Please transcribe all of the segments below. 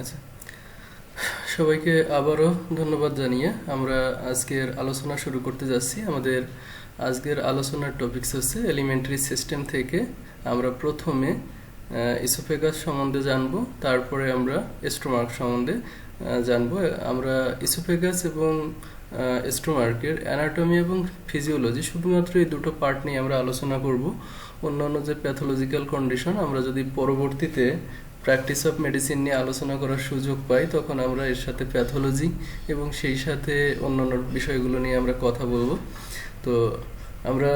আচ্ছা, সবাইকে আবারও ধন্যবাদ জানিয়ে আমরা আজকের আলোচনা শুরু করতে যাচ্ছি। আমাদের আজকের আলোচনার টপিকস হচ্ছে এলিমেন্টারি সিস্টেম থেকে আমরা প্রথমে ইসোফেগাস সম্বন্ধে জানব, তারপরে আমরা স্টোমাক সম্বন্ধে জানব। আমরা ইসোফেগাস এবং স্টোমাকের অ্যানাটমি এবং ফিজিওলজি শুধুমাত্র এই দুটো পার্ট নিয়ে আমরা আলোচনা করব। অন্যান্য যে প্যাথোলজিক্যাল কন্ডিশন আমরা যদি পরবর্তীতে প্র্যাকটিস অফ মেডিসিন নিয়ে আলোচনা করার সুযোগ পাই, তখন আমরা এর সাথে প্যাথোলজি এবং সেই সাথে অন্যান্য বিষয়গুলো নিয়ে আমরা কথা বলবো। তো আমরা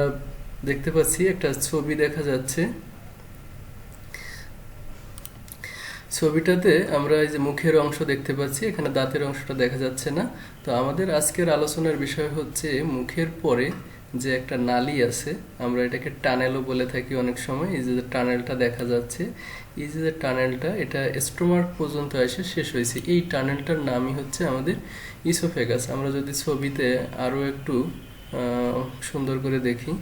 দেখতে পাচ্ছি একটা ছবি দেখা যাচ্ছে। ছবিটাতে আমরা এই যে মুখের অংশ দেখতে পাচ্ছি, এখানে দাঁতের অংশটা দেখা যাচ্ছে না। তো আমাদের আজকের আলোচনার বিষয় হচ্ছে মুখের পরে যে একটা নালী আছে, আমরা এটাকে টানেলও বলে থাকি অনেক সময়। এই যে টানেলটা দেখা যাচ্ছে, এই যে টানেলটা এটা স্টোমাক পর্যন্ত এসে শেষ হয়েছে। এই টানেলটার নামই হচ্ছে আমাদের ইসোফেগাস। আমরা যদি ছবিতে আরও একটু সুন্দর করে দেখি,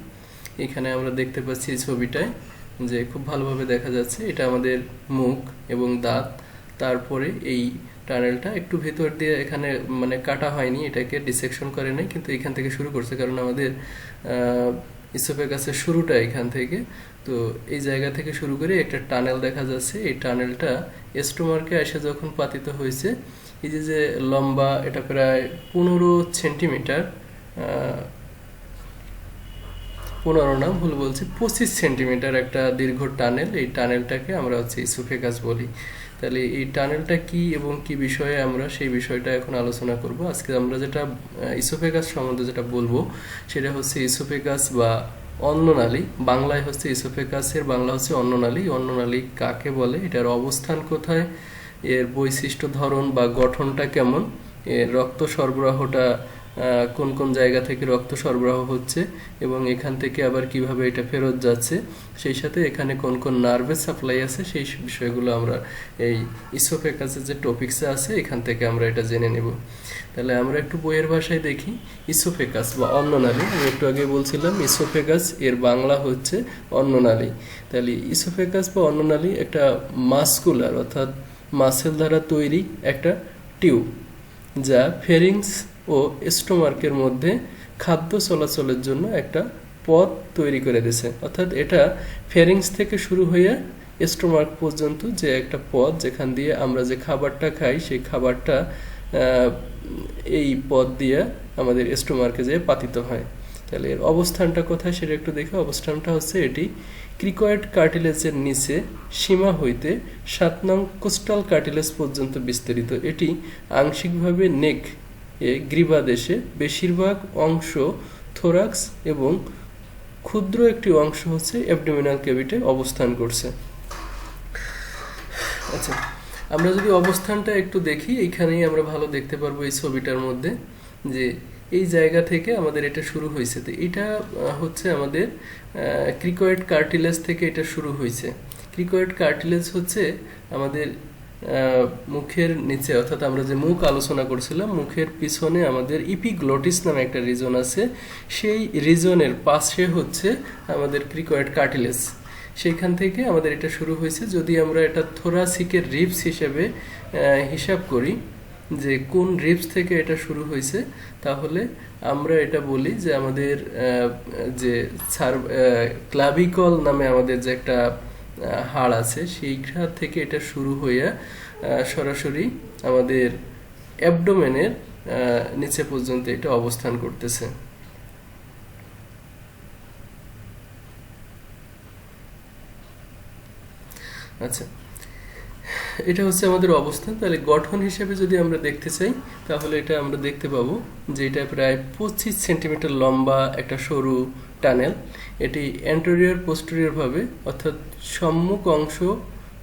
এখানে আমরা দেখতে পাচ্ছি এই ছবিটায় যে খুব ভালোভাবে দেখা যাচ্ছে এটা আমাদের মুখ এবং দাঁত। তারপরে এই টানেলটা একটু ভেতর দিয়ে এখানে মানে কাটা হয়নি, এটাকে ডিসেকশন করে নাই, কিন্তু এখান থেকে শুরু করছে, কারণ আমাদের ইসোফেগাসের শুরুটা এখান থেকে। তো এই জায়গা থেকে শুরু করে একটা টানেল দেখা যাচ্ছে। এই টানেলটা স্টোমাকে এসে যখন পাতিত হয়েছে, এই যে লম্বা, এটা প্রায় 15 সেন্টিমিটার, 15 না, ভুল বলছি, 25 সেন্টিমিটার একটা দীর্ঘ টানেল। এই টানেলটাকে আমরা হচ্ছে ইসোফেগাস বলি। তাহলে এই টানেলটা কি এবং কি বিষয়ে আমরা সেই বিষয়টা এখন আলোচনা করব। আজকে আমরা যেটা ইসোফেগাস সম্বন্ধে যেটা বলবো সেটা হচ্ছে ইসোফেগাস বা অন্ননালী। বাংলায় হচ্ছে ইসোফেগাসের বাংলা হচ্ছে অন্ননালী। অন্ননালী কাকে বলে, এটার অবস্থান কোথায়, এর বৈশিষ্ট্য ধরন বা গঠনটা কেমন, এর রক্ত সরবরাহটা কোন কোন জায়গা থেকে রক্ত সরবরাহ হচ্ছে এবং এখান থেকে আবার কিভাবে এটা ফেরত যাচ্ছে, সেই সাথে এখানে কোন কোন নার্ভের সাপ্লাই আছে, সেই বিষয়গুলো আমরা এই ইসোফেগাসের যে টপিকসে আছে এখান থেকে আমরা এটা জেনে নেব। তাহলে আমরা একটু বইয়ের ভাষায় দেখি। ইসোফেগাস বা অন্ননালী, আমি একটু আগে বলছিলাম ইসোফেগাস এর বাংলা হচ্ছে অন্ননালী। তাহলে ইসোফেগাস বা অন্ননালী একটা মাস্কুলার অর্থাৎ মাসেল দ্বারা তৈরি একটা টিউব, যা ফেরিংস ও স্টোমাকের মধ্যে খাদ্য চলাচলের জন্য একটা পথ তৈরি করে দিয়েছে। অর্থাৎ এটা ফেরিংস থেকে শুরু হয়ে স্টোমাক পর্যন্ত যে একটা পথ, যেখান দিয়ে আমরা যে খাবারটা খাই সেই খাবারটা এই পথ দিয়ে আমাদের স্টোমাকে যেয়ে পাতিত হয়। তাহলে এর অবস্থানটা কোথায় সেটা একটু দেখে। অবস্থানটা হচ্ছে এটি ক্রিকয়েড কার্টিলেজের নিচে সীমা হইতে 7 নং কোস্টাল কার্টিলেজ পর্যন্ত বিস্তৃত। এটি আংশিকভাবে নেক গ্রীবাদেশে, বেশিরভাগ অংশ থোরাক্স এবং ক্ষুদ্র একটি অংশ হচ্ছে অ্যাবডোমিনাল ক্যাভিটে অবস্থান করছে। আচ্ছা, আমরা যদি অবস্থানটা একটু দেখি, এইখানেই আমরা ভালো দেখতে পারবো এই ছবিটার মধ্যে যে এই জায়গা থেকে আমাদের এটা শুরু হয়েছে। তো এটা হচ্ছে আমাদের ক্রিকয়েড কার্টিলেজ থেকে এটা শুরু হয়েছে। ক্রিকয়েড কার্টিলেজ হচ্ছে আমাদের মুখের নিচে, অর্থাৎ আমরা যে মুখ আলোচনা করছিলাম, মুখের পিছনে আমাদের ইপিগ্লটিস নামে একটা রিজন আছে। সেই রিজনের পাশে হচ্ছে আমাদের ক্রিকয়েড কার্টিলেজ। সেইখান থেকে আমাদের এটা শুরু হয়েছে। যদি আমরা এটা থোরাসিকের রিবস হিসেবে হিসাব করি যে কোন রিবস থেকে এটা শুরু হয়েছে, তাহলে আমরা এটা বলি যে আমাদের যে ক্লাভিকল নামে আমাদের যে একটা হাড় আছে, সেইখান থেকে এটা শুরু হয়ে সরাসরি আমাদের অ্যাবডোমেনের নিচে পর্যন্ত এটা অবস্থান করতেছে। আচ্ছা, এটা হচ্ছে আমাদের অবস্থান। তাহলে গঠন হিসেবে যদি আমরা দেখতে চাই, তাহলে এটা আমরা দেখতে পাবো যে এটা প্রায় 25 সেন্টিমিটার লম্বা একটা সরু টানেল। এটি অ্যান্টেরিয়র পোস্টেরিয়র ভাবে, অর্থাৎ সম্মুখ অংশ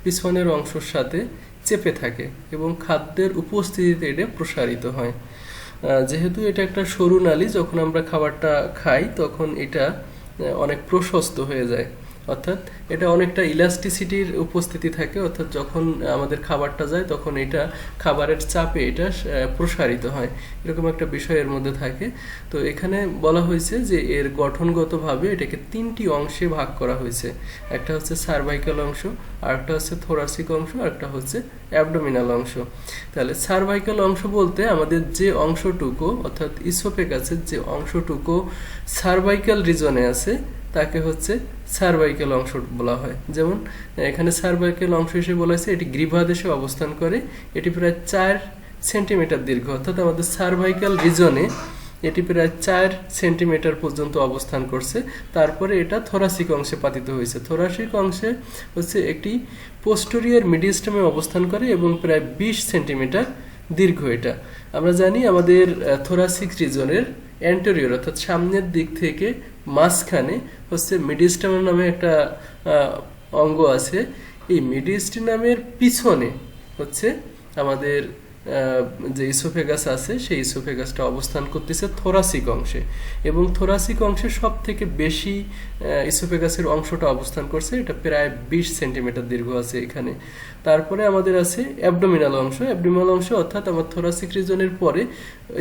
পিছনের অংশের সাথে চেপে থাকে এবং খাদ্যের উপস্থিতিতে এটা প্রসারিত হয়। যেহেতু এটা একটা সরু নালী, যখন আমরা খাবারটা খাই তখন এটা অনেক প্রশস্ত হয়ে যায়। অর্থাৎ এটা অনেকটা ইলাস্টিসিটির উপস্থিতি থাকে, অর্থাৎ যখন আমাদের খাবারটা যায় তখন এটা খাবারের চাপে এটা প্রসারিত হয়, এরকম একটা বিষয় এর মধ্যে থাকে। তো এখানে বলা হয়েছে যে এর গঠনগতভাবে এটাকে 3টি অংশে ভাগ করা হয়েছে। একটা হচ্ছে সার্ভাইকাল অংশ, আরেকটা হচ্ছে থোরাসিক অংশ, আরেকটা হচ্ছে অ্যাবডোমিনাল অংশ। তাহলে সার্ভাইকাল অংশ বলতে আমাদের যে অংশটুকু অর্থাৎ ইসোফেগাসের যে অংশটুকু সার্ভাইকাল রিজনে আছে তাকে হচ্ছে সার্ভাইকাল অংশ বলা হয়। যেমন এখানে সার্ভাইকাল অংশ হিসেবে বলা হয়েছে এটি গ্রীভাদেশে অবস্থান করে, এটি প্রায় 4 সেন্টিমিটার দীর্ঘ, অর্থাৎ আমাদের সার্ভাইকাল রিজনে এটি প্রায় 4 সেন্টিমিটার পর্যন্ত অবস্থান করছে। তারপরে এটা থোরাসিক অংশে পাতিত হয়েছে। থোরাসিক অংশে হচ্ছে একটি পোস্টেরিয়র মিডিয়াস্টামে অবস্থান করে এবং প্রায় 20 সেন্টিমিটার দীর্ঘ। এটা আমরা জানি আমাদের থোরাসিক রিজনের অ্যান্টেরিয়র অর্থাৎ সামনের দিক থেকে মাঝখানে হচ্ছে মিডিয়াস্টাম নামে একটা অঙ্গ আছে। এই মিডিয়াস্টামের পিছনে হচ্ছে আমাদের যে ইসোফেগাস আছে সেই ইসোফেগাসটা অবস্থান করতেছে থোরাসিক অংশে, এবং থোরাসিক অংশে সব থেকে বেশি ইসোফেগাসের অংশটা অবস্থান করছে, এটা প্রায় 20 সেন্টিমিটার দীর্ঘ আছে এখানে। তারপরে আমাদের আছে অ্যাবডোমিনাল অংশ। অ্যাবডোমিনাল অংশ অর্থাৎ আমার থোরাসিক রিজনের পরে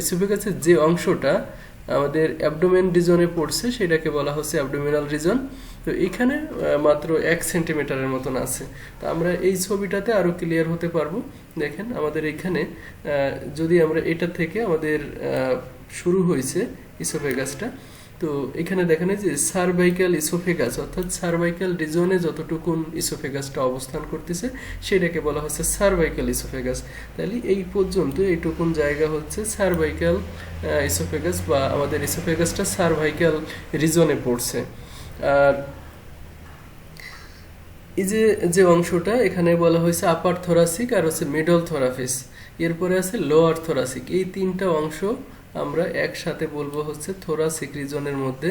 ইসোফেগাসের যে অংশটা আমাদের অ্যাবডোমেন রিজনে পড়ছে সেটাকে বলা হচ্ছে অ্যাবডোমিনাল রিজন। তো এখানে মাত্র 1 সেন্টিমিটারের মতন আছে। তো আমরা এই ছবিটাতে আরো ক্লিয়ার হতে পারবো। দেখেন আমাদের এখানে যদি আমরা এটা থেকে আমাদের শুরু হয়েছে ইসোফেগাসটা, তো এখানে দেখেন যে সার্ভাইকাল ইসোফেগাস অর্থাৎ সার্ভাইকাল রিজনে যতটুকুন ইসোফেগাসটা অবস্থান করতেছে সেটাকে বলা হচ্ছে সার্ভাইকাল ইসোফেগাস। তাহলে এই পর্যন্ত এইটুকুন জায়গা হচ্ছে সার্ভাইকাল ইসোফেগাস বা আমাদের ইসোফেগাসটা সার্ভাইকাল রিজনে পড়ছে। আর এই যে অংশটা এখানে বলা হয়েছে আপার থোরাসিক আর হচ্ছে মিডল থোরাফিস, এরপরে আছে লোয়ার থোরাসিক। এই 3টা অংশ আমরা একসাথে বলবো হচ্ছে থোরাসিক রিজনের মধ্যে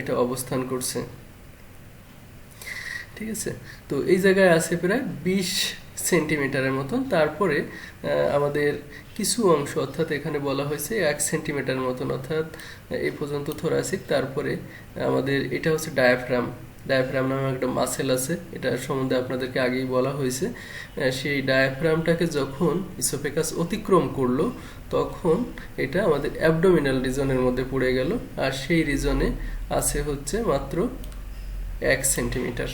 এটা অবস্থান করছে। ঠিক আছে, তো এই জায়গায় আছে প্রায় 20 সেন্টিমিটারের মতন। তারপরে আমাদের কিছু অংশ অর্থাৎ এখানে বলা হয়েছে 1 সেন্টিমিটার মতন, অর্থাৎ এই পর্যন্ত থোরাসিক। তারপরে আমাদের এটা হচ্ছে ডায়াফ্রাম। ডায়াফ্রাম নামে একটা মাসেল আছে, এটা সম্বন্ধে আপনাদেরকে আগেই বলা হয়েছে। সেই ডায়াফ্রামটাকে যখন ইসোফেগাস অতিক্রম করলো তখন এটা আমাদের অ্যাবডোমিনাল রিজনের মধ্যে পড়ে গেল, আর সেই রিজনে আছে হচ্ছে মাত্র 1 সেন্টিমিটার।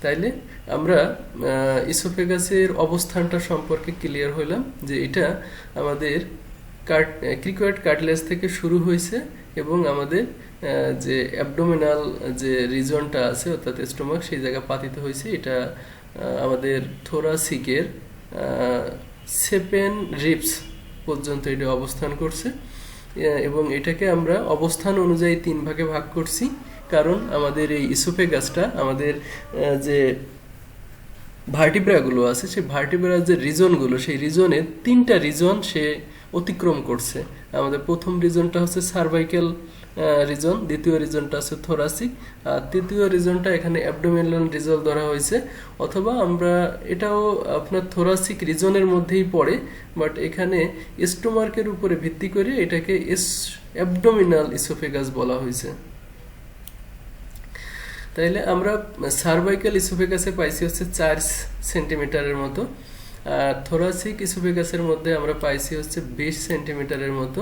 তাইলে আমরা ইসোফেগাসের অবস্থানটা সম্পর্কে ক্লিয়ার হইলাম যে এটা আমাদের ক্রিকয়েড কার্টিলেজ থেকে শুরু হয়েছে এবং আমাদের যে অ্যাবডোমিনাল যে রিজনটা আছে অর্থাৎ স্টোমাক সেই জায়গা পাতিত হয়েছে। এটা আমাদের থোরাসিকের 7 রিবস পর্যন্ত এটা অবস্থান করছে, এবং এটাকে আমরা অবস্থান অনুযায়ী 3 ভাগে ভাগ করছি। কারণ আমাদের এই ইসোফেগাসটা আমাদের যে ভার্টিব্রাগুলো আছে সেই ভার্টিব্রার যে রিজনগুলো সেই রিজনে 3টা রিজন সে অতিক্রম করছে। আমাদের প্রথম রিজনটা হচ্ছে সার্ভাইকাল রিজন, দ্বিতীয় রিজনটা হচ্ছে থোরাসিক, আর তৃতীয় রিজনটা এখানে অ্যাবডোমিনাল রিজন ধরা হয়েছে। অথবা আমরা এটাও আপনার থোরাসিক রিজনের মধ্যেই পড়ে, বাট এখানে স্টোমার্কের উপরে ভিত্তি করে এটাকে অ্যাবডোমিনাল ইসোফেগাস বলা হয়েছে। তাইলে আমরা সার্ভাইকাল ইসোফেগাসে পাইছি হচ্ছে 4 সেন্টিমিটারের মতো, আর থোরাসিক ইসোফেগাসের মধ্যে আমরা পাইছি হচ্ছে 20 সেন্টিমিটারের মতো,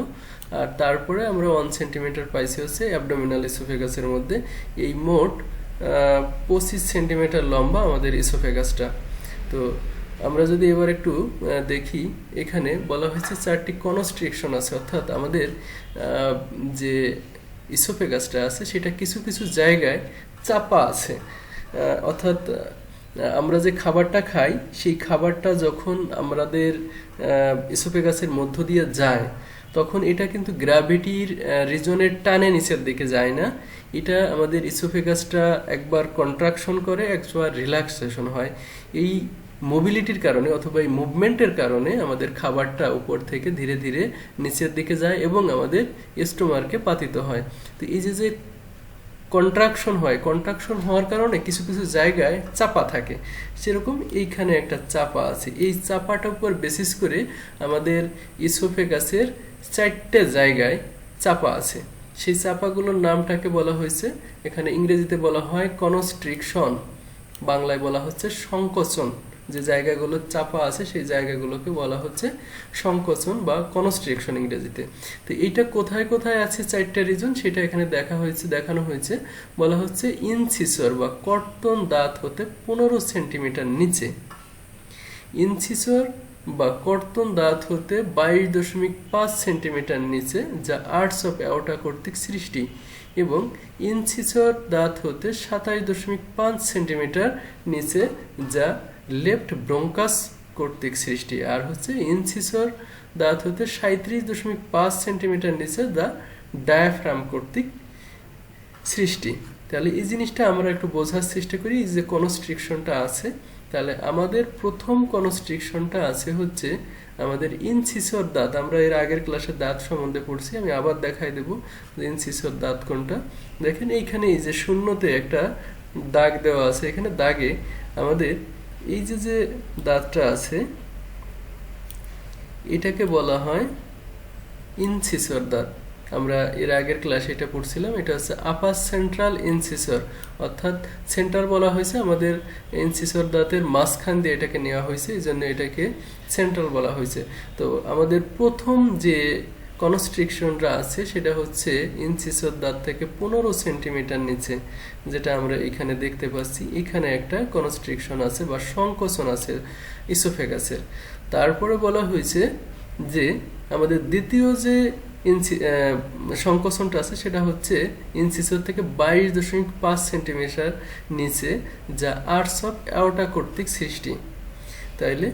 আর তারপরে আমরা 1 সেন্টিমিটার পাইছি হচ্ছে অ্যাবডোমিনাল ইসোফেগাসের মধ্যে। এই মোট 25 সেন্টিমিটার লম্বা আমাদের ইসোফেগাসটা। তো আমরা যদি এবার একটু দেখি, এখানে বলা হয়েছে 4টি কনস্ট্রিকশন আছে, অর্থাৎ আমাদের যে ইসোফেগাসটা আছে সেটা কিছু কিছু জায়গায় চাপা আছে। অর্থাৎ আমরা যে খাবারটা খাই সেই খাবারটা যখন আমাদের ইসোফেগাসের মধ্য দিয়ে যায় তখন এটা কিন্তু গ্র্যাভিটির রিজনের টানে নিচের দিকে যায় না, এটা আমাদের ইসোফেগাসটা একবার কন্ট্রাকশন করে একবার রিল্যাক্সেশন হয়। এই মোবিলিটির কারণে অথবা এই মুভমেন্টের কারণে আমাদের খাবারটা উপর থেকে ধীরে ধীরে নিচের দিকে যায় এবং আমাদের স্টোমার্কে পাতিত হয়। তো এই যে কন্ট্রাকশন হয়, কন্ট্রাকশন হওয়ার কারণে কিছু কিছু জায়গায় চাপা থাকে, সেরকম এইখানে একটা চাপা আছে। এই চাপাটার উপর বেসিস করে আমাদের ইসোফেগাসের 4টে জায়গায় চাপা আছে। সেই চাপাগুলোর নামটাকে বলা হয়েছে, এখানে ইংরেজিতে বলা হয় কনস্ট্রিকশন, বাংলায় বলা হচ্ছে সংকোচন। যে জায়গাগুলো চাপা আছে সেই জায়গাগুলোকে বলা হচ্ছে সংকোচন বা কনস্ট্রিকশন ইংরেজিতে। তো এইটা কোথায় কোথায় আছে 4টা রিজন সেটা এখানে দেখানো হয়েছে। বলা হচ্ছে ইনসিসর বা কর্তন দাঁত হতে 15 সেন্টিমিটার নিচে, ইনসিসর বা কর্তন দাঁত হতে 22.5 সেন্টিমিটার নিচে, যা আর্টস অফ অ্যাওর্টা কর্তৃক সৃষ্টি, এবং ইনসিসর দাঁত হতে 27.5 সেন্টিমিটার নিচে, যা লেফট ব্রঙ্কাস কর্তৃক সৃষ্টি। আর হচ্ছে ইনসিসর দাঁত হতে 37.5 সেন্টিমিটার নিচে, যা ডায়াফ্রাম কর্তৃক সৃষ্টি। তাহলে এই জিনিসটা আমরা একটু বোঝার চেষ্টা করি, যে কনস্ট্রিকশনটা আছে। তাহলে আমাদের প্রথম কনস্ট্রিকশনটা আছে হচ্ছে আমাদের ইনসিসর দাঁত। আমরা এর আগের ক্লাসে দাঁত সম্বন্ধে পড়ছি, আমি আবার দেখাই দেব যে ইনসিসর দাঁত কোনটা। দেখেন এইখানে এই যে শূন্যতে একটা দাগ দেওয়া আছে, এখানে দাগে আমাদের এই যে দাঁতটা আছে এটাকে বলা হয় ইনসিসর দাঁত। আমরা এর আগের ক্লাসে এটা পড়ছিলাম, এটা হচ্ছে আপার সেন্ট্রাল ইনসিসর, অর্থাৎ সেন্টার বলা হয়েছে আমাদের ইনসিসর দাঁতের মাঝখান দিয়ে এটাকে নেওয়া হয়েছে, এই জন্য এটাকে সেন্ট্রাল বলা হয়েছে। তো আমাদের প্রথম যে কনস্ট্রিকশনটা আছে সেটা হচ্ছে ইনসিসর দাঁত থেকে 15 সেন্টিমিটার নিচে, যেটা আমরা এখানে দেখতে পাচ্ছি। এখানে একটা কনস্ট্রিকশন আছে বা সংকোচন আছে ইসোফেগাসের। তারপরে বলা হয়েছে যে আমাদের দ্বিতীয় যে সংকোচনটা আছে সেটা হচ্ছে ইনসিসর থেকে 22.5 সেন্টিমিটার নিচে, যা আর্টস অফ অ্যাওর্টা কর্তৃক সৃষ্টি। তাইলে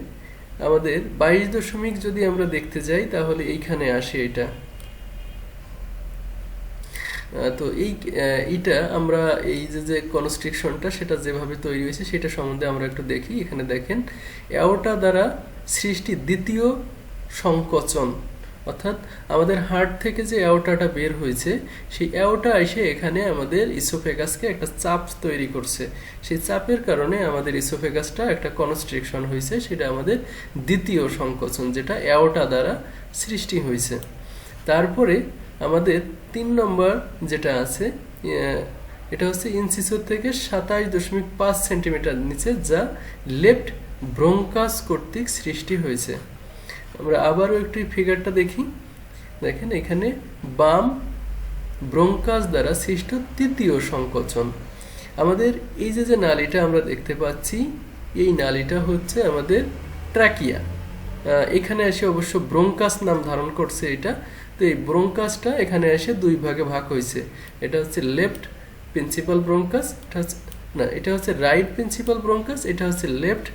আমাদের 22 যদি আমরা দেখতে যাই তাহলে এইখানে আসে এটা। তো এইটা আমরা এই যে কনস্ট্রিকশনটা সেটা যেভাবে তৈরি হয়েছে সেটা সম্বন্ধে আমরা একটু দেখি। এখানে দেখেন অ্যাওর্টা দ্বারা সৃষ্টি দ্বিতীয় সংকোচন, অর্থাৎ আমাদের হার্ট থেকে যে অ্যাওর্টাটা বের হয়েছে সেই অ্যাওর্টা এসে এখানে আমাদের ইসোফেগাসকে একটা চাপ তৈরি করছে। সেই চাপের কারণে আমাদের ইসোফেগাসটা একটা কনস্ট্রিকশন হয়েছে, সেটা আমাদের দ্বিতীয় সংকোচন, যেটা অ্যাওর্টা দ্বারা সৃষ্টি হয়েছে। তারপরে আমাদের 3 নম্বর যেটা আছে এটা হচ্ছে ইনসিসর থেকে 27.5 সেন্টিমিটার নিচে, যা লেফট ব্রঙ্কাস কর্তৃক সৃষ্টি হয়েছে। আমরা আবারও একটু ফিগারটা দেখি। দেখেন এখানে বাম ব্রঙ্কাস দ্বারা সৃষ্ট তৃতীয় সংকোচন। আমাদের এই যে নালীটা আমরা দেখতে পাচ্ছি, এই নালীটা হচ্ছে আমাদের ট্রাকিয়া। এখানে এসে অবশ্য ব্রঙ্কাস নাম ধারণ করছে এটা। তো এই ব্রঙ্কাসটা এখানে এসে 2 ভাগে ভাগ হয়েছে। এটা হচ্ছে লেফট প্রিন্সিপাল ব্রঙ্কাস, এটা হচ্ছে রাইট প্রিন্সিপাল ব্রঙ্কাস, এটা হচ্ছে লেফট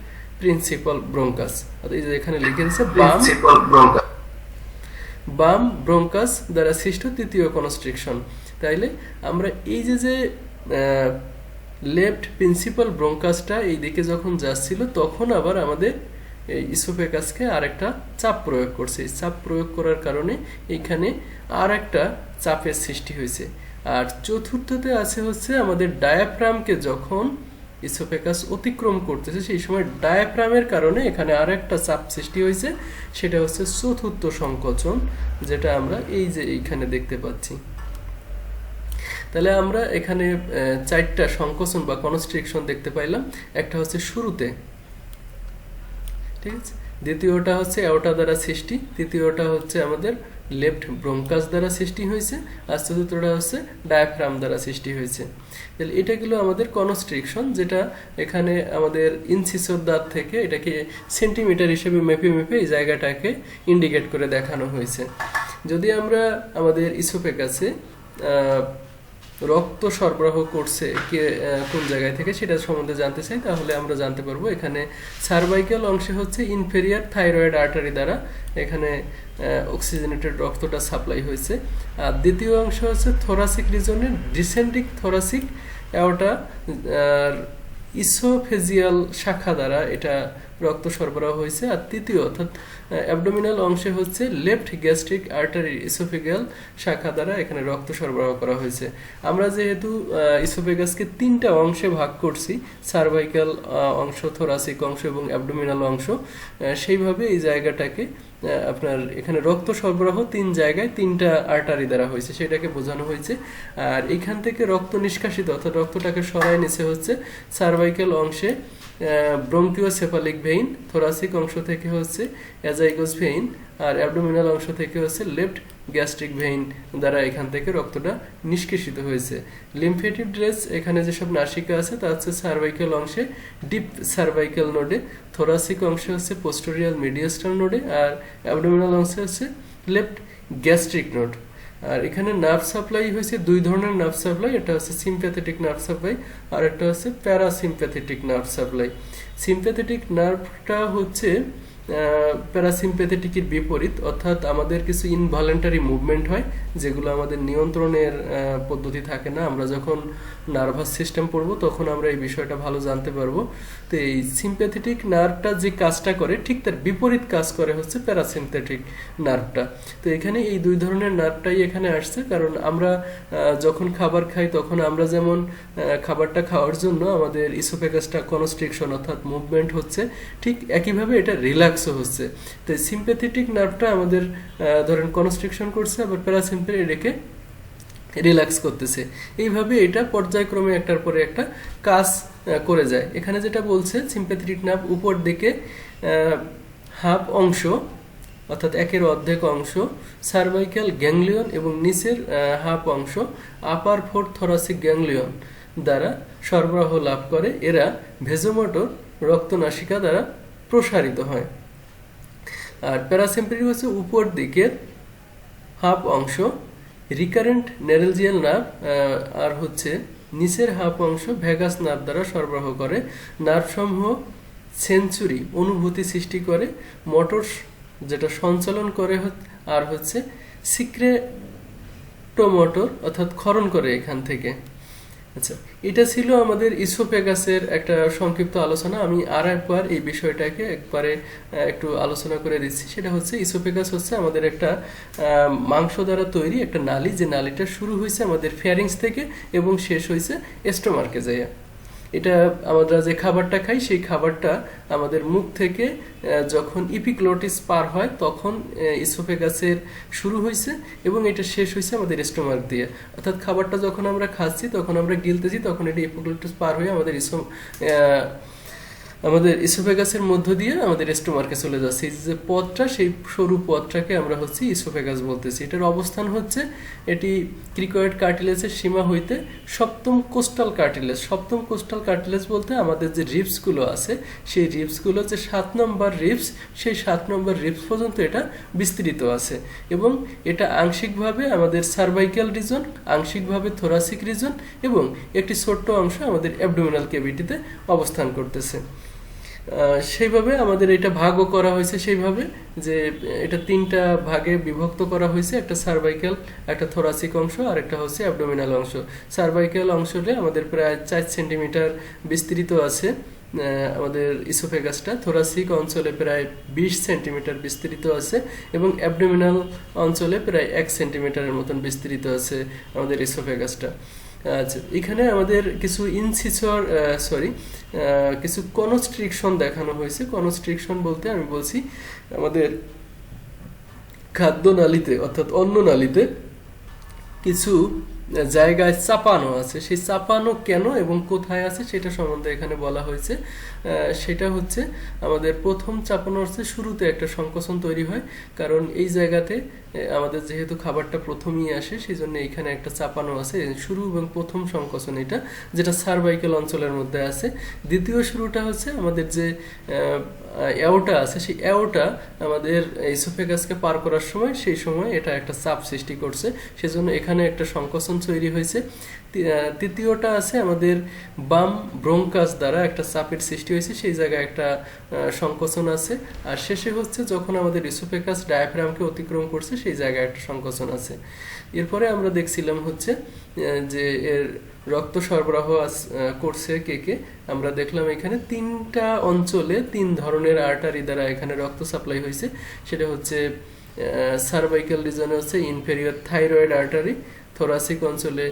প্রিন্সিপাল ব্রঙ্কাস। এই যে এখানে লিখে দিয়েছে বাম ব্রঙ্কাস দ্বারা সৃষ্ট তৃতীয় কনস্ট্রিকশন। তাইলে আমরা এই যে লেফট প্রিন্সিপাল ব্রঙ্কাসটা এই দিকে যখন যাচ্ছিল তখন আবার আমাদের এই ইসোফেগাসকে আরেকটা চাপ প্রয়োগ করছে। এই চাপ প্রয়োগ করার কারণে এইখানে আর একটা চাপের সৃষ্টি হয়েছে। আর চতুর্থতে আছে হচ্ছে আমাদের ডায়াফ্রামকে যখন ইসোফেগাস অতিক্রম করতেছে সেই সময় ডায়াফ্রামের কারণে এখানে আর একটা চাপ সৃষ্টি হয়েছে, সেটা হচ্ছে চতুর্থ সংকোচন, যেটা আমরা এই যে এইখানে দেখতে পাচ্ছি। তাহলে আমরা এখানে 4টা সংকোচন বা কনস্ট্রিকশন দেখতে পাইলাম। একটা হচ্ছে শুরুতে, ঠিক আছে, দ্বিতীয়টা হচ্ছে অ্যাওর্টা দ্বারা সৃষ্টি, তৃতীয়টা হচ্ছে আমাদের লেফট ব্রঙ্কাস দ্বারা সৃষ্টি হয়েছে, আর চতুর্থটা হচ্ছে ডায়াফ্রাম দ্বারা সৃষ্টি হয়েছে। তাহলে এটা গেল আমাদের কনস্ট্রিকশন, যেটা এখানে আমাদের ইনসিসর দাঁত থেকে এটাকে সেন্টিমিটার হিসেবে মেপে এই জায়গাটাকে ইন্ডিকেট করে দেখানো হয়েছে। যদি আমরা আমাদের ইসোফেগাসে রক্ত সরবরাহ করছে কোন জায়গায় থেকে সেটা সম্বন্ধে জানতে চাই, তাহলে আমরা জানতে পারবো এখানে সার্ভাইকাল অংশে হচ্ছে ইনফেরিয়র থাইরয়েড আর্টারি দ্বারা এখানে অক্সিজেনেটেড রক্তটা সাপ্লাই হয়েছে। আর দ্বিতীয় অংশ হচ্ছে থোরাসিক রিজনের ডিসেন্ডিং থোরাসিক অ্যাওর্টা ইসোফেজিয়াল শাখা দ্বারা এটা রক্ত সরবরাহ হয়েছে। আর তৃতীয় অর্থাৎ অ্যাবডোমিনাল অংশে হচ্ছে লেফট গ্যাস্ট্রিক আর্টারি ইসোফেগাল শাখা দ্বারা এখানে রক্ত সরবরাহ করা হয়েছে। আমরা যেহেতু ইসোফেগাসকে 3টা অংশে ভাগ করছি, সার্ভাইকাল অংশ, থোরাসিক অংশ এবং অ্যাবডোমিনাল অংশ, সেইভাবে এই জায়গাটাকে আপনার এখানে রক্ত সরবরাহ 3 জায়গায় 3টা আর্টারি দ্বারা হয়েছে সেটাকে বোঝানো হয়েছে। আর এখান থেকে রক্ত নিষ্কাশিত অর্থাৎ রক্তটাকে সরায় নিচে হচ্ছে সার্ভাইকাল অংশে ব্রঙ্কিওসেফালিক ভেইন, থোরাসিক অংশ থেকে হচ্ছে অ্যাজাইগোস ভেইন, আর অ্যাবডোমিনাল অংশ থেকে হচ্ছে লেফট গ্যাস্ট্রিক ভেইন দ্বারা এখান থেকে রক্তটা নিষ্কাশিত হয়েছে। লিম্ফেটিক ড্রেস এখানে যেসব নাসিকা আছে তা হচ্ছে সার্ভাইকাল অংশে ডিপ সার্ভাইকাল নোডে, থোরাসিক অংশে হচ্ছে পোস্টেরিয়াল মিডিয়াস্টাল নোডে, আর অ্যাবডোমিনাল অংশে হচ্ছে লেফট গ্যাস্ট্রিক নোড। আর এখানে নার্ভ সাপ্লাই হয়েছে 2 ধরনের নার্ভ সাপ্লাই, এটা হচ্ছে সিম্প্যাথেটিক নার্ভ সাপ্লাই আর একটা হচ্ছে প্যারাসিম্প্যাথেটিক নার্ভ সাপ্লাই। সিম্প্যাথেটিক নার্ভটা হচ্ছে প্যারাসিম্প্যাথেটিকের বিপরীত, অর্থাৎ আমাদের কিছু ইনভলেন্টারি মুভমেন্ট হয় যেগুলো আমাদের নিয়ন্ত্রণের পদ্ধতি থাকে না। আমরা যখন নার্ভাস সিস্টেম পড়বো তখন আমরা এই বিষয়টা ভালো জানতে পারবো। তো এই সিম্প্যাথেটিক নার্ভটা যে কাজটা করে ঠিক তার বিপরীত কাজ করে হচ্ছে প্যারাসিম্প্যাথেটিক নার্ভটা। তো এখানে এই 2 ধরনের নার্ভটাই এখানে আসছে, কারণ আমরা যখন খাবার খাই তখন আমরা যেমন খাবারটা খাওয়ার জন্য আমাদের ইসোফেগাসটা কনস্ট্রিকশন অর্থাৎ মুভমেন্ট হচ্ছে, ঠিক একইভাবে এটা রিল্যাক্সও হচ্ছে। তো সিম্প্যাথেটিক নার্ভটা আমাদের ধরেন কনস্ট্রিকশন করছে, আবার প্যারাসিম্প্যাথেটিক এটাকে রিল্যাক্স করতেছে। এইভাবে এটা পর্যায়ক্রমে একটার পরে একটা কাজ করে যায়। এখানে যেটা বলছে সিম্প্যাথেটিক নার্ভ উপর দিকে হাফ অংশ অর্থাৎ 1/2 অংশ সার্ভাইকাল গ্যাংলিয়ন এবং নিচের হাফ অংশ আপার 4th থোরাসিক গ্যাংলিয়ন দ্বারা সরবরাহ লাভ করে। এরা ভেজোমোটর রক্তনাসিকা দ্বারা প্রসারিত হয়। আর প্যারাসিম্প্যাথেটিক হচ্ছে উপর দিকের হাফ অংশ রিকারেন্ট নেরেলজিয়াল নার্ভ আর হচ্ছে নিচের হাফ অংশ ভ্যাগাস নার্ভ দ্বারা সরবরাহ করে। নার্ভসমূহ সেন্সুরি অনুভূতি সৃষ্টি করে, মোটর যেটা সঞ্চালন করে, আর হচ্ছে সিক্রেটোমোটর অর্থাৎ ক্ষরণ করে এখান থেকে। আচ্ছা, এটা ছিল আমাদের ইসোফেগাসের একটা সংক্ষিপ্ত আলোচনা। আমি আর একবার এই বিষয়টাকে একটু আলোচনা করে দিচ্ছি। সেটা হচ্ছে ইসোফেগাস হচ্ছে আমাদের একটা মাংস দ্বারা তৈরি একটা নালী, যে নালীটা শুরু হয়েছে আমাদের ফ্যারিংস থেকে এবং শেষ হয়েছে স্টোমাকে যাইয়া। এটা আমরা যে খাবারটা খাই সেই খাবারটা আমাদের মুখ থেকে যখন ইপিগ্লটিস পার হয় তখন ইসোফেগাসের শুরু হয়েছে এবং এটা শেষ হয়েছে আমাদের স্টোমাক দিয়ে। অর্থাৎ খাবারটা যখন আমরা খাচ্ছি তখন আমরা গিলতেছি তখন এটা ইপিগ্লটিস পার হয়ে আমাদের ইসোফেগাসের মধ্য দিয়ে আমাদের স্টোমাকে চলে যাচ্ছে। এই যে পথটা, সেই সরু পথটাকে আমরা হচ্ছে ইসোফেগাস বলতেছি। এটার অবস্থান হচ্ছে এটি ক্রিকয়েড কার্টিলেজের সীমা হইতে সপ্তম কোস্টাল কার্টিলেজ বলতে আমাদের যে রিবসগুলো আছে সেই রিবসগুলো যে 7 নম্বর রিবস, সেই 7 নম্বর রিবস পর্যন্ত এটা বিস্তৃত আছে এবং এটা আংশিকভাবে আমাদের সার্ভাইকাল রিজন, আংশিকভাবে থোরাসিক রিজন এবং একটি ছোট্ট অংশ আমাদের অ্যাবডোমিনাল ক্যাভিটিতে অবস্থান করতেছে। সেইভাবে আমাদের এটা ভাগও করা হয়েছে, সেইভাবে যে এটা 3টা ভাগে বিভক্ত করা হয়েছে, একটা সার্ভাইকাল, একটা থোরাসিক অংশ আর একটা হচ্ছে অ্যাবডোমিনাল অংশ। সার্ভাইকাল অংশটা আমাদের প্রায় 4 সেন্টিমিটার বিস্তৃত আছে আমাদের ইসোফেগাসটা, থোরাসিক অঞ্চলে প্রায় 20 সেন্টিমিটার বিস্তৃত আছে এবং অ্যাবডোমিনাল অঞ্চলে প্রায় 1 সেন্টিমিটারের মতন বিস্তৃত আছে আমাদের ইসোফেগাসটা। আচ্ছা, এখানে আমাদের কিছু কিছু কনস্ট্রিকশন দেখানো হয়েছে। কনস্ট্রিকশন বলতে আমি বলছি আমাদের খাদ্য নালীতে অর্থাৎ অন্ন নালীতে কিছু জায়গায় চাপানো আছে। সেই চাপানো কেন এবং কোথায় আছে সেটা সম্বন্ধে এখানে বলা হয়েছে। সেটা হচ্ছে আমাদের প্রথম চাপানো হচ্ছে শুরুতে একটা সংকোচন তৈরি হয়, কারণ এই জায়গাতে আমাদের যেহেতু খাবারটা প্রথমেই আসে সেই জন্য এখানে একটা চাপানো আছে। শুরু এবং প্রথম সংকোচন এটা, যেটা সার্ভাইকাল অঞ্চলের মধ্যে আছে। দ্বিতীয় শুরুটা হচ্ছে আমাদের যে অ্যাওটা আছে, সেই অ্যাওটা আমাদের ইসোফেগাসকে পার করার সময় সেই সময় এটা একটা চাপ সৃষ্টি করছে, সেজন্য এখানে একটা সংকোচন তৈরি হয়েছে। তৃতীয়টা আছে আমাদের বাম ব্রঙ্কাস দ্বারা একটা চাপের সৃষ্টি হয়েছে, সেই জায়গায় একটা সংকোচন আছে। আর শেষে হচ্ছে যখন আমাদের ইসোফেগাস ডায়াফ্রামকে অতিক্রম করছে সেই জায়গায় একটা সংকোচন আছে। এরপরে আমরা দেখছিলাম হচ্ছে যে এর রক্ত সরবরাহ করছে কে। আমরা দেখলাম এখানে 3টা অঞ্চলে 3 ধরনের আর্টারি দ্বারা এখানে রক্ত সাপ্লাই হয়েছে। সেটা হচ্ছে সার্ভাইকাল রিজনে হচ্ছে ইনফেরিয়র থাইরয়েড আর্টারি, থোরাসিক অঞ্চলে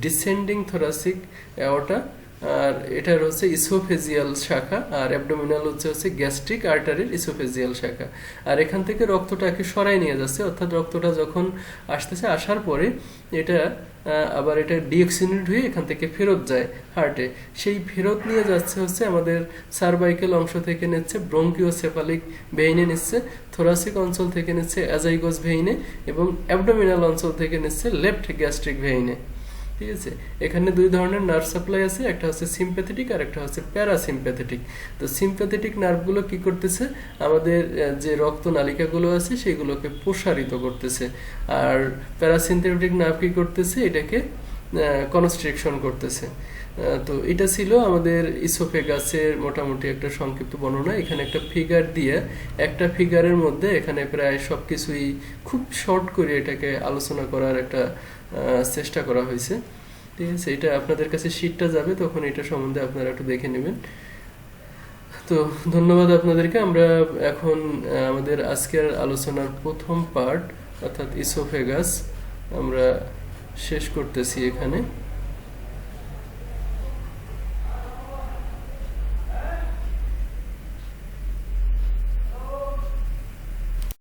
ডিসেন্ডিং থোরাসিক অ্যাওর্টা, আর এটার হচ্ছে ইসোফেজিয়াল শাখা, আর অ্যাবডোমিনাল হচ্ছে গ্যাস্ট্রিক আর্টারির ইসোফেজিয়াল শাখা। আর এখান থেকে রক্তটাকে সরাই নিয়ে যাচ্ছে, অর্থাৎ রক্তটা যখন আসতেছে, আসার পরে এটা আবার এটা ডিঅক্সিনেট হয়ে এখান থেকে ফেরত যায় হার্টে। সেই ফেরত নিয়ে যাচ্ছে হচ্ছে আমাদের সার্ভাইকেল অংশ থেকে নিচ্ছে ব্রঙ্কিওসেফালিক ভেইনে নিচ্ছে, থোরাসিক অঞ্চল থেকে নিচ্ছে অ্যাজাইগোস ভেইনে, এবং অ্যাবডোমিনাল অঞ্চল থেকে নিচ্ছে লেফট গ্যাস্ট্রিক ভেইনে। ঠিক আছে, এখানে দুই ধরনের নার্ভ সাপ্লাই আছে, একটা হচ্ছে সিম্প্যাথেটিক আর একটা হচ্ছে প্যারাসিম্প্যাথেটিক। তো সিম্প্যাথেটিক নার্ভগুলো কি করতেছে, আমাদের যে রক্ত নালিকাগুলো আছে সেগুলোকে প্রসারিত করতেছে, আর প্যারাসিম্প্যাথেটিক নার্ভ কি করতেছে, এটাকে কনস্ট্রিকশন করতেছে। তো এটা ছিল আমাদের ইসোফেগাসের মোটামুটি একটা সংক্ষিপ্ত বর্ণনা। এখানে একটা ফিগার দিয়ে, একটা ফিগারের মধ্যে এখানে প্রায় সবকিছুই খুব শর্ট করে এটাকে আলোচনা করার একটা চেষ্টা করা হয়েছে। ঠিক আছে, এটা আপনাদের কাছে শীটটা যাবে, তখন এটা সম্বন্ধে আপনারা একটু দেখে নেবেন। তো ধন্যবাদ আপনাদেরকে। আমরা এখন আমাদের আজকের আলোচনার প্রথম পার্ট অর্থাৎ ইসোফেগাস আমরা শেষ করতেছি এখানে।